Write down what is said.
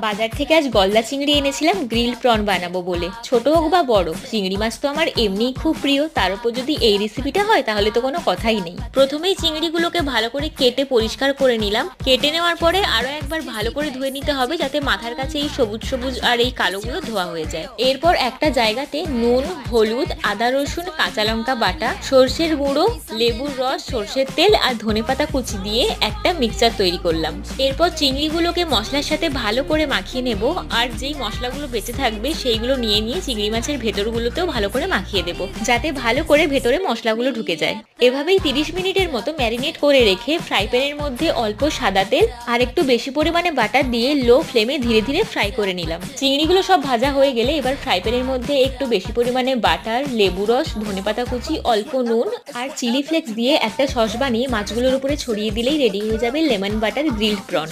বাজার থেকে আজ গলদা চিংড়ি এনেছিলাম গ্রিল প্রন বানাবো বলে। ছোট হোক বা বড়, চিংড়ি মাছ তো আমার এমনিই খুব প্রিয়, তার উপর যদি এই রেসিপিটা হয় তাহলে তো কোনো কথাই নেই। প্রথমেই চিংড়িগুলোকে ভালো করে কেটে পরিষ্কার করে নিলাম। কেটে নেওয়ার পরে আরো একবার ভালো করে ধুয়ে নিতে হবে, যাতে মাথার কাছে এই সবুজ সবুজ আর এই কালোগুলো ধোয়া হয়ে যায়। এরপর একটা জায়গাতে নুন, হলুদ, আদা রসুন, কাঁচা লঙ্কা বাটা, সর্ষের গুঁড়ো, লেবুর রস, সর্ষের তেল আর ধনেপাতা কুচি দিয়ে একটা মিক্সচার তৈরি করলাম। এরপর চিংড়িগুলোকে মশলার সাথে ভালো করে মাখিয়ে নেব, আর যেই মশলাগুলো বেঁচে থাকবে সেইগুলো নিয়ে নিয়ে চিংড়ি মাছের ভেতরগুলোতেও ভালো করে মাখিয়ে দেব, যাতে ভালো করে ভেতরে মশলাগুলো ঢুকে যায়। এভাবেই 30 মিনিটের মতো ম্যারিনেট করে রেখে ফ্রাই প্যানের মধ্যে অল্প সাদা তেল আর একটু বেশি পরিমাণে বাটার দিয়ে লো ফ্লেমে ধীরে ধীরে ফ্রাই করে নিলাম। চিংড়িগুলো সব ভাজা হয়ে গেলে এবার ফ্রাই প্যানের মধ্যে একটু বেশি পরিমাণে বাটার, লেবু রস, ধনেপাতা কুচি, অল্প নুন আর চিলি ফ্লেক্স দিয়ে একটা সস বানিয়ে মাছগুলোর উপরে ছড়িয়ে দিলেই রেডি হয়ে যাবে লেমন বাটার গ্রিলড প্রন।